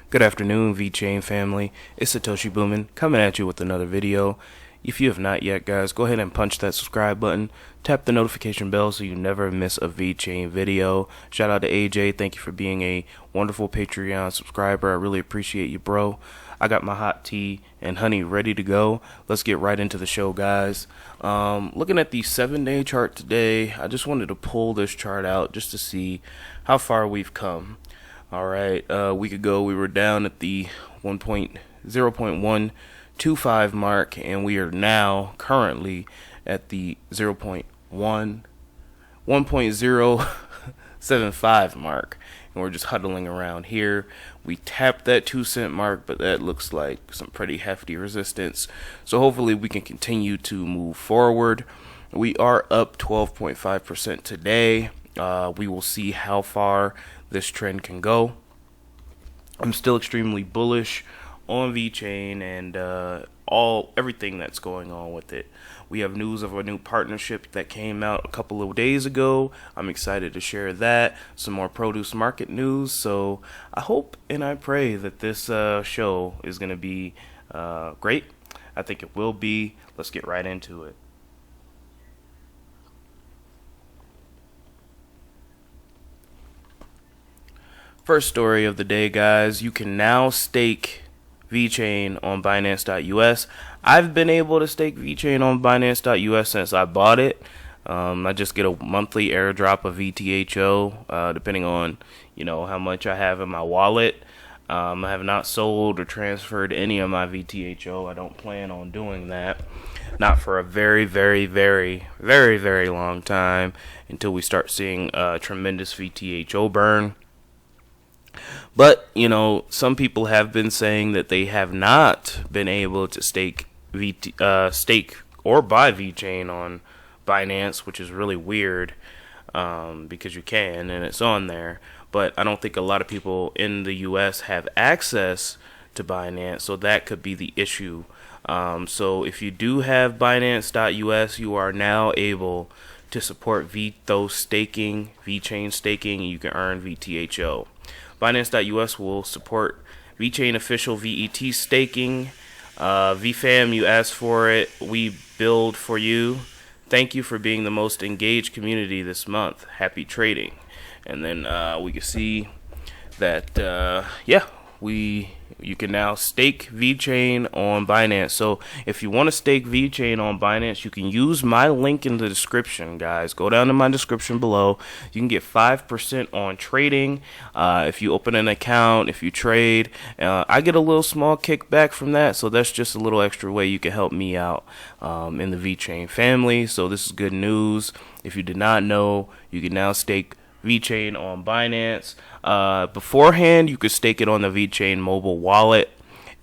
Good afternoon, VECHAIN family. It's Satoshi Boomin coming at you with another video. If you have not yet, guys, go ahead and punch that subscribe button. Tap the notification bell so you never miss a VECHAIN video. Shout out to AJ. Thank you for being a wonderful Patreon subscriber. I really appreciate you, bro. I got my hot tea and honey ready to go. Let's get right into the show, guys. Looking at the 7-day chart today, I just wanted to pull this chart out just to see how far we've come. Alright, a week ago we were down at the 0.125 mark, and we are now currently at the 1.075 mark, and we're just huddling around here. We tapped that 2-cent mark, but that looks like some pretty hefty resistance, so hopefully we can continue to move forward. We are up 12.5% today. We will see how far this trend can go. I'm still extremely bullish on VECHAIN and everything that's going on with it. We have news of a new partnership that came out a couple of days ago. I'm excited to share that. Some more produce market news. So I hope and I pray that this show is going to be great. I think it will be. Let's get right into it. First story of the day, guys. You can now stake VECHAIN on Binance.us. I've been able to stake VECHAIN on Binance.us since I bought it. I just get a monthly airdrop of VTHO, depending on how much I have in my wallet. I have not sold or transferred any of my VTHO. I don't plan on doing that. Not for a very, very, very, very, very long time, until we start seeing tremendous VTHO burn. But, some people have been saying that they have not been able to stake or buy VECHAIN on Binance, which is really weird, because you can and it's on there. But I don't think a lot of people in the US have access to Binance, so that could be the issue. So if you do have Binance.us, you are now able to support VECHAIN staking, and you can earn VTHO. Binance.us will support VECHAIN official VET staking. VFam, you asked for it. We build for you. Thank you for being the most engaged community this month. Happy trading. And then we can see that, you can now stake VECHAIN on Binance. So if you want to stake VECHAIN on Binance, you can use my link in the description, guys. Go down to my description below. You can get 5% on trading if you open an account, if you trade. I get a little small kickback from that, so that's just a little extra way you can help me out in the VECHAIN family. So this is good news. If you did not know, you can now stake VECHAIN on Binance. Beforehand, you could stake it on the VECHAIN mobile wallet,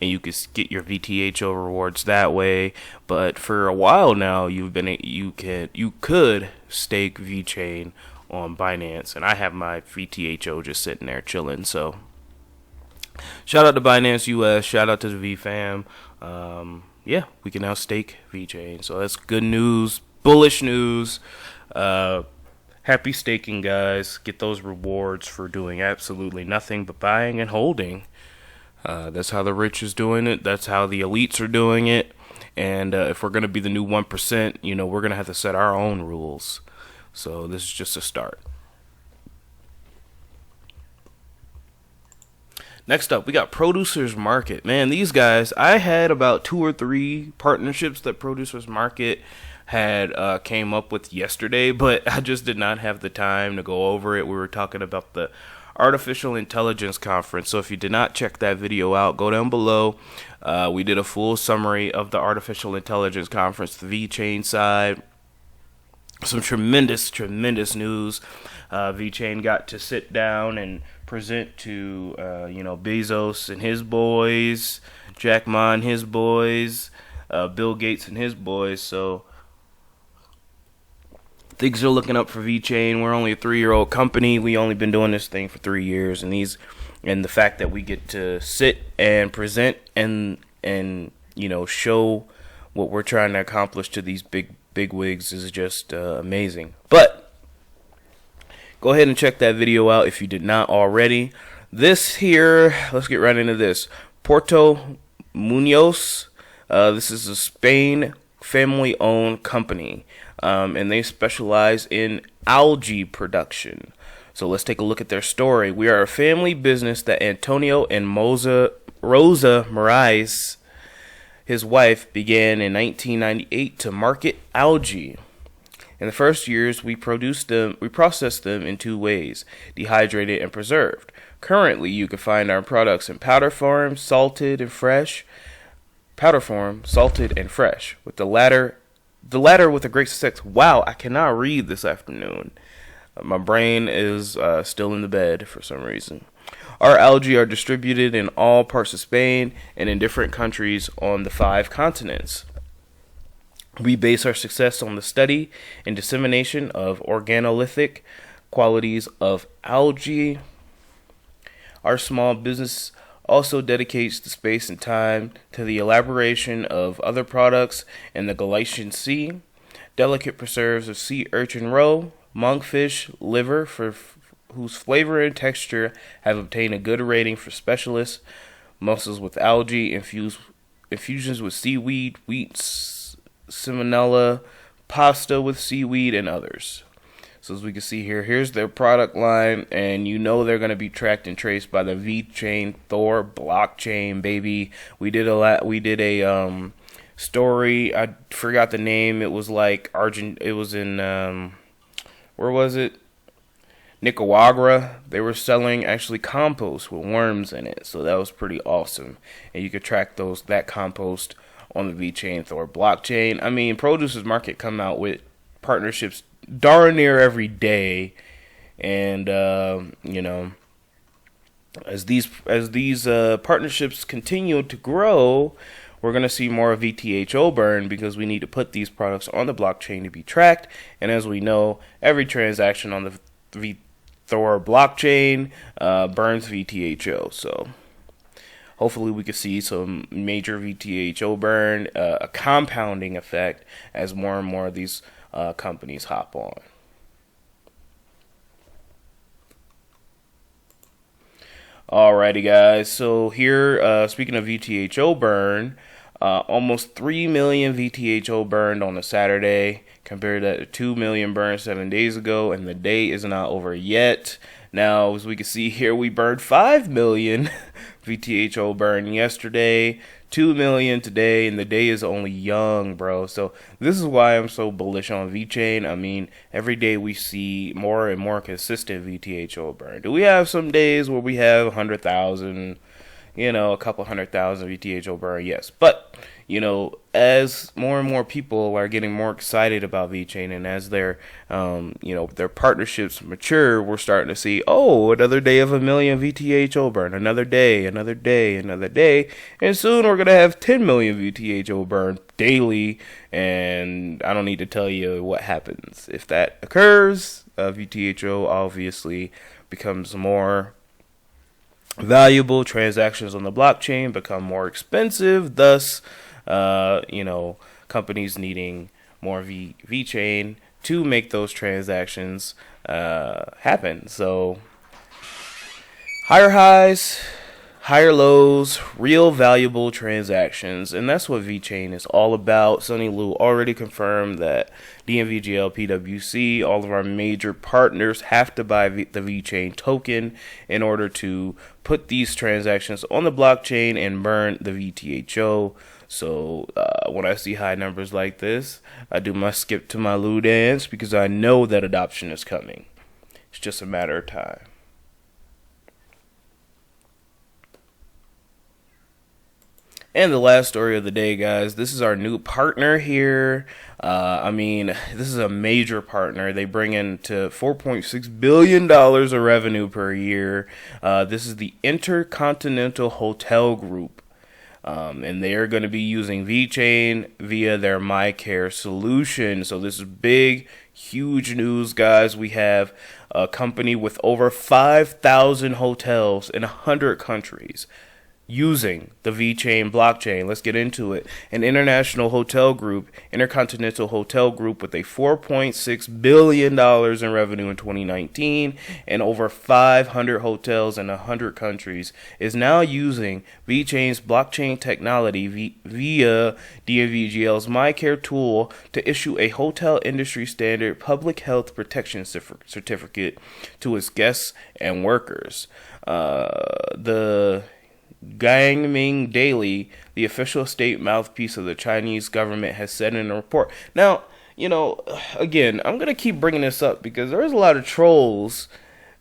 and you could get your VTHO rewards that way. But for a while now, you could stake VECHAIN on Binance, and I have my VTHO just sitting there chilling. So shout out to Binance US, shout out to the VFam. We can now stake VECHAIN, so that's good news, bullish news. Happy staking, guys. Get those rewards for doing absolutely nothing but buying and holding. That's how the rich is doing it. That's how the elites are doing it. And if we're going to be the new 1%, we're going to have to set our own rules. So this is just a start. Next up, we got Producers Market. Man, these guys, I had about 2 or 3 partnerships that Producers Market had came up with yesterday, but I just did not have the time to go over it. We were talking about the Artificial Intelligence Conference, so if you did not check that video out, go down below. We did a full summary of the Artificial Intelligence Conference, the VECHAIN side. Some tremendous news. VECHAIN got to sit down and present to Bezos and his boys, Jack Ma and his boys, Bill Gates and his boys. So things are looking up for VECHAIN. We're only a 3-year-old company. We only been doing this thing for 3 years, and the fact that we get to sit and present and show what we're trying to accomplish to these big wigs is just amazing. But go ahead and check that video out if you did not already. This here, let's get right into this. Porto Munoz. This is a Spain family-owned company, and they specialize in algae production. So let's take a look at their story. We are a family business that Antonio and Rosa Moraes, his wife, began in 1998 to market algae. In the first years, we processed them in two ways: dehydrated and preserved. Currently, you can find our products in powder form, salted and fresh. Powder form, salted and fresh. With the latter with a great success. Wow, I cannot read this afternoon. My brain is still in the bed for some reason. Our algae are distributed in all parts of Spain and in different countries on the 5 continents. We base our success on the study and dissemination of organoleptic qualities of algae. Our small business also dedicates the space and time to the elaboration of other products in the Galician Sea, delicate preserves of sea urchin roe, monkfish liver, whose flavor and texture have obtained a good rating for specialists, mussels with algae, infusions with seaweed, wheat, salmonella, pasta with seaweed, and others. So as we can see here, here's their product line, and you know they're going to be tracked and traced by the VECHAIN Thor blockchain, baby. We did a story. I forgot the name. It was like It was in where was it? Nicaragua. They were selling actually compost with worms in it, so that was pretty awesome. And you could track that compost on the VECHAIN Thor blockchain. I mean, Produce's Market come out with partnerships darn near every day, and you know, as these partnerships continue to grow, we're going to see more VTHO burn, because we need to put these products on the blockchain to be tracked. And as we know, every transaction on the Thor blockchain burns VTHO. So hopefully we could see some major VTHO burn, a compounding effect as more and more of these companies hop on. Alrighty, guys. So here, speaking of VTHO burn, almost 3 million VTHO burned on a Saturday, compared to 2 million burned 7 days ago, and the day is not over yet. Now, as we can see here, we burned 5 million VTHO burn yesterday, 2 million today, and the day is only young, bro. So this is why I'm so bullish on VeChain. I mean, every day we see more and more consistent VTHO burn. Do we have some days where we have 100,000, a couple 100,000 VTHO burn? Yes, but as more and more people are getting more excited about VeChain, and as their their partnerships mature, we're starting to see, another day of 1 million VTHO burn, another day, and soon we're gonna have 10 million VTHO burn daily. And I don't need to tell you what happens if that occurs. VTHO obviously becomes more valuable. Transactions on the blockchain become more expensive, thus companies needing more VeChain to make those transactions happen. So higher highs, higher lows, real valuable transactions, and that's what VeChain is all about. Sunny Lou already confirmed that dnvgl, PwC, all of our major partners have to buy the VeChain token in order to put these transactions on the blockchain and burn the VTHO. So when I see high numbers like this, I do my skip to my Lou dance, because I know that adoption is coming. It's just a matter of time. And the last story of the day, guys, this is our new partner here. This is a major partner. They bring in to $4.6 billion of revenue per year. This is the Intercontinental Hotel Group. And they are going to be using VeChain via their MyCare solution. So this is big, huge news, guys. We have a company with over 5,000 hotels in 100 countries. using the VECHAIN blockchain. Let's get into it. An international hotel group, Intercontinental Hotel Group, with a $4.6 billion in revenue in 2019 and over 500 hotels in 100 countries, is now using VECHAIN's blockchain technology via dnvgl's MyCare tool to issue a hotel industry standard public health protection certificate to its guests and workers. The Guangming Daily, the official state mouthpiece of the Chinese government, has said in a report. Now, again, I'm going to keep bringing this up because there's a lot of trolls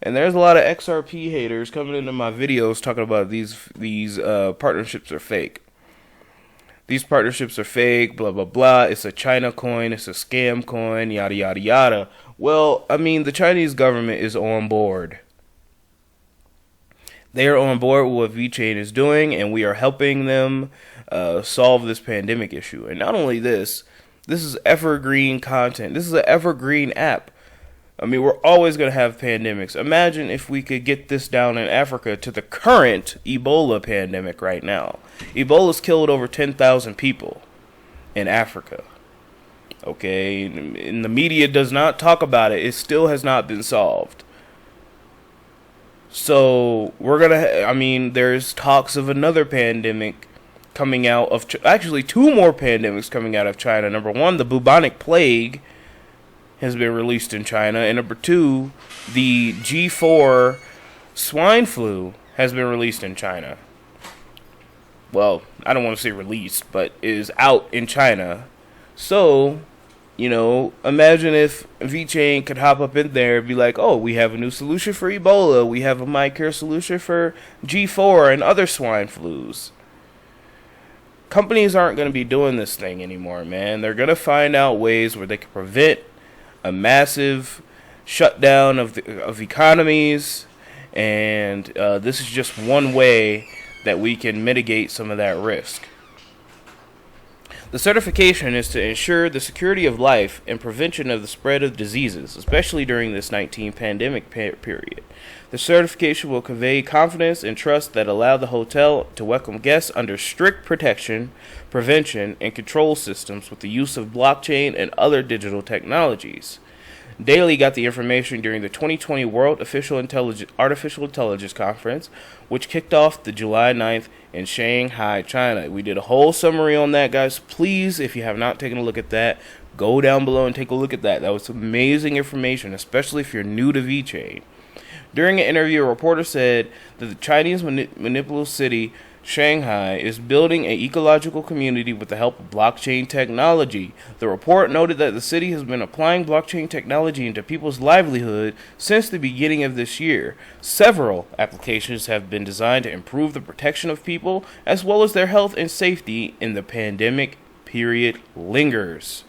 and there's a lot of XRP haters coming into my videos talking about these partnerships are fake. These partnerships are fake, blah, blah, blah. It's a China coin. It's a scam coin, yada, yada, yada. Well, I mean, the Chinese government is on board. They are on board with what VECHAIN is doing, and we are helping them solve this pandemic issue. And not only this is evergreen content. This is an evergreen app. I mean, we're always going to have pandemics. Imagine if we could get this down in Africa to the current Ebola pandemic right now. Ebola's killed over 10,000 people in Africa. Okay, and the media does not talk about it. It still has not been solved. So we're gonna. There's talks of another pandemic coming out of. Actually, two more pandemics coming out of China. Number one, the bubonic plague has been released in China, and number two, the G4 swine flu has been released in China. Well, I don't want to say released, but it is out in China. So, imagine if VECHAIN could hop up in there and be like, oh, we have a new solution for Ebola. We have a MyCare solution for G4 and other swine flus. Companies aren't going to be doing this thing anymore, man. They're going to find out ways where they can prevent a massive shutdown of economies. And this is just one way that we can mitigate some of that risk. The certification is to ensure the security of life and prevention of the spread of diseases, especially during this 19 pandemic period. The certification will convey confidence and trust that allow the hotel to welcome guests under strict protection, prevention, and control systems with the use of blockchain and other digital technologies. Daily got the information during the 2020 World Artificial Intelligence Conference, which kicked off the July 9th in Shanghai, China. We did a whole summary on that, guys. Please, if you have not taken a look at that, go down below and take a look at that. That was amazing information, especially if you're new to VECHAIN. During an interview, a reporter said that the Chinese municipal city Shanghai is building an ecological community with the help of blockchain technology. The report noted that the city has been applying blockchain technology into people's livelihood since the beginning of this year. Several applications have been designed to improve the protection of people as well as their health and safety in the pandemic period lingers.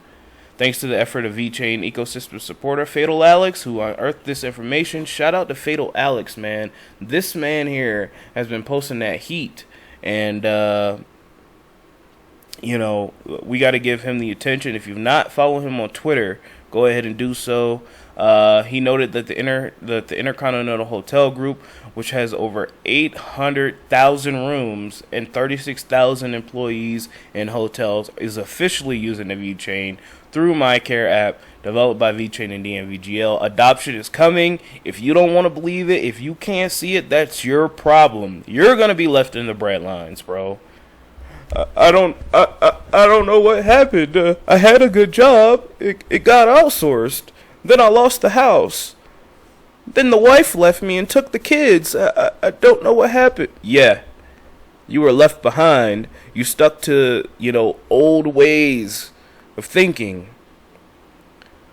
Thanks to the effort of VECHAIN ecosystem supporter Fatal Alex, who unearthed this information. Shout out to Fatal Alex, man. This man here has been posting that heat. And, we got to give him the attention. If you've not followed him on Twitter, go ahead and do so. He noted that the Intercontinental Hotel Group, which has over 800,000 rooms and 36,000 employees in hotels, is officially using the VECHAIN through MyCare app developed by VECHAIN and dnvgl. Adoption is coming. If you don't want to believe it, if you can't see it, that's your problem. You're gonna be left in the bread lines, bro. I don't know what happened. I had a good job. It got outsourced. Then I lost the house. Then the wife left me and took the kids. I don't know what happened. Yeah, you were left behind. You stuck to, old ways of thinking.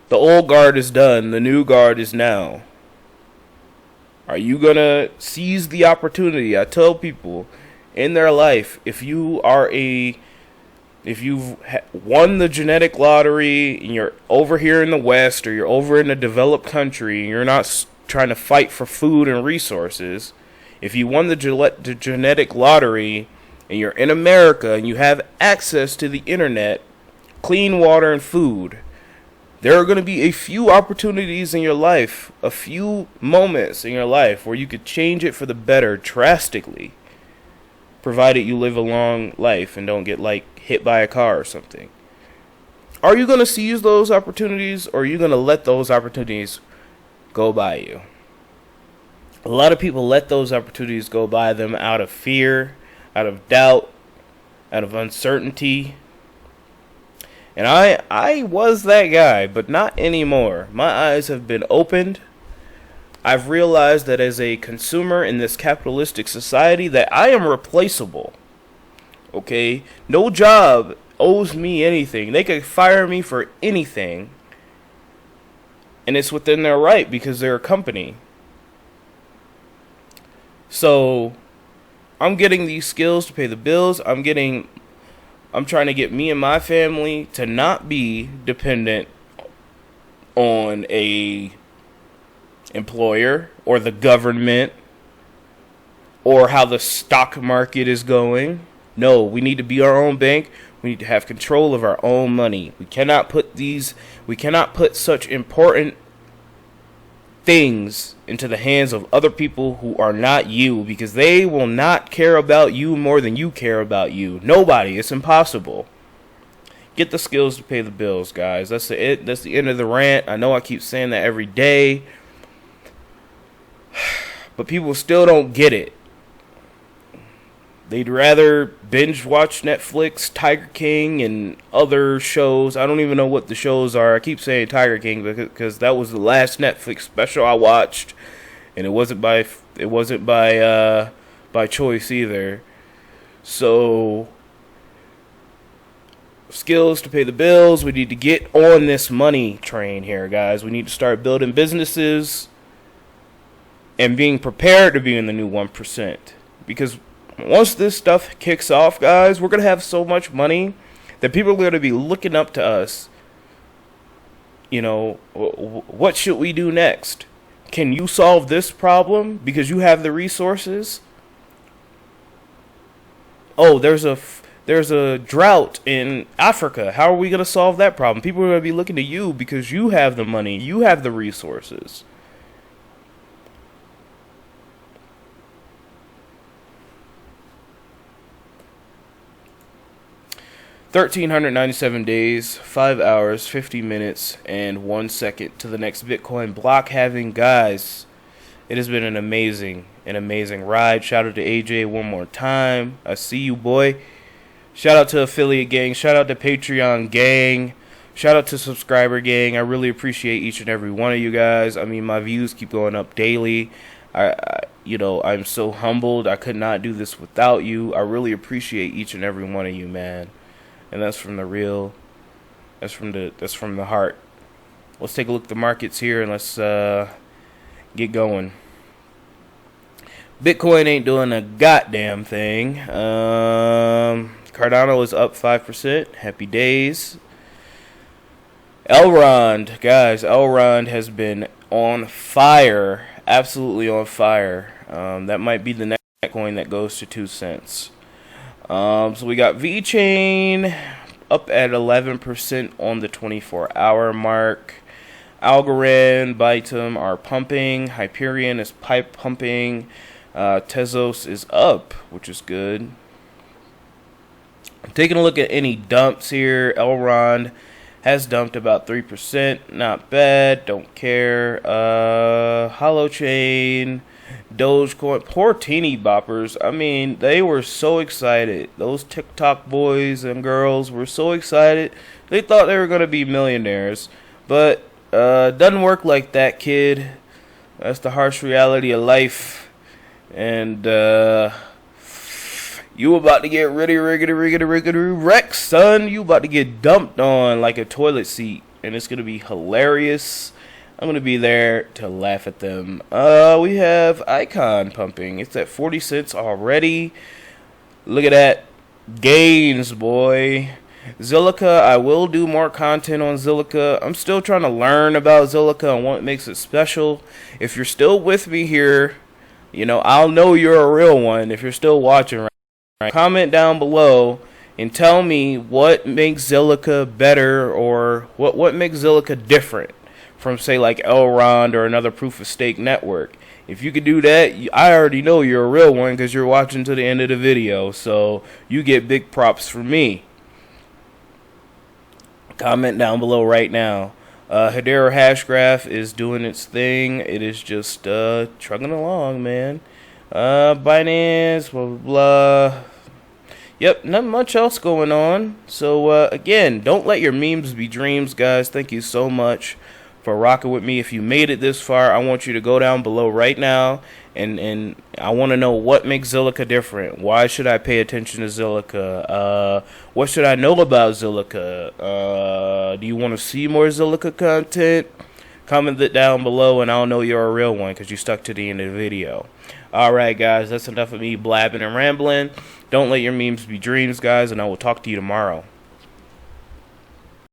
The old guard is done. The new guard is now. Are you going to seize the opportunity? I tell people in their life, if you've won the genetic lottery and you're over here in the West or you're over in a developed country and you're not trying to fight for food and resources, if you won the genetic lottery and you're in America and you have access to the internet, clean water and food, there are going to be a few opportunities in your life, a few moments in your life where you could change it for the better drastically. provided you live a long life and don't get like hit by a car or something. Are you going to seize those opportunities, or are you going to let those opportunities go by you? A lot of people let those opportunities go by them out of fear, out of doubt, out of uncertainty. And I was that guy, but not anymore. My eyes have been opened. I've realized that as a consumer in this capitalistic society that I am replaceable. Okay? No job owes me anything. They could fire me for anything. And it's within their right because they're a company. So I'm getting these skills to pay the bills. I'm trying to get me and my family to not be dependent on a employer or the government or how the stock market is going. No, we need to be our own bank. We need to have control of our own money. We cannot put such important things into the hands of other people who are not you, because they will not care about you more than you care about you. Nobody. It's impossible. Get the skills to pay the bills, guys. That's the end of the rant. I know I keep saying that every day, but people still don't get it. They'd rather binge watch Netflix, Tiger King, and other shows. I don't even know what the shows are. I keep saying Tiger King because that was the last Netflix special I watched, and it wasn't by choice either. So, skills to pay the bills. We need to get on this money train here, guys. We need to start building businesses and being prepared to be in the new 1%, because once this stuff kicks off, guys, we're going to have so much money that people are going to be looking up to us. You know, what should we do next? Can you solve this problem because you have the resources? Oh, there's a drought in Africa. How are we going to solve that problem? People are going to be looking to you because you have the money. You have the resources. $1,397 days, 5 hours, 50 minutes, and 1 second to the next Bitcoin block halving, guys. It has been an amazing ride. Shout out to AJ one more time. I see you, boy. Shout out to affiliate gang. Shout out to Patreon gang. Shout out to subscriber gang. I really appreciate each and every one of you guys. I mean, my views keep going up daily. I'm so humbled. I could not do this without you. I really appreciate each and every one of you, man. And that's from the real, that's from the heart. Let's take a look at the markets here and let's get going. Bitcoin ain't doing a goddamn thing. Cardano is up 5%. Happy days. Elrond, guys, Elrond has been on fire. Absolutely on fire. That might be the next coin that goes to 2 cents. So we got VECHAIN up at 11% on the 24-hour mark. Algorand, Bytum are pumping. Hyperion is pipe pumping. Tezos is up, which is good. Taking a look at any dumps here. Elrond has dumped about 3%. Not bad. Don't care. Holochain, Dogecoin, poor teeny boppers. I mean, they were so excited. Those TikTok boys and girls were so excited. They thought they were going to be millionaires. But doesn't work like that, kid. That's the harsh reality of life. And you about to get riggedy wrecked, son. You about to get dumped on like a toilet seat. And it's going to be hilarious. I'm going to be there to laugh at them. We have Icon pumping. It's at 40 cents already. Look at that. Gains, boy. Zilliqa, I will do more content on Zilliqa. I'm still trying to learn about Zilliqa and what makes it special. If you're still with me here, you know, I'll know you're a real one if you're still watching. Right? Comment down below and tell me what makes Zilliqa better, or what makes Zilliqa different from, say, like Elrond or another proof of stake network. If you could do that, I already know you're a real one because you're watching to the end of the video. So you get big props from me. Comment down below right now. Hedera Hashgraph is doing its thing. It is just trucking along, man. Binance, blah, blah, blah. Yep, not much else going on. So, again, don't let your memes be dreams, guys. Thank you so much for rocking with me. If you made it this far, I want you to go down below right now. And I want to know what makes Zilliqa different. Why should I pay attention to Zilliqa? What should I know about Zilliqa? Do you want to see more Zilliqa content? Comment it down below and I'll know you're a real one because you stuck to the end of the video. Alright guys, that's enough of me blabbing and rambling. Don't let your memes be dreams, guys, and I will talk to you tomorrow.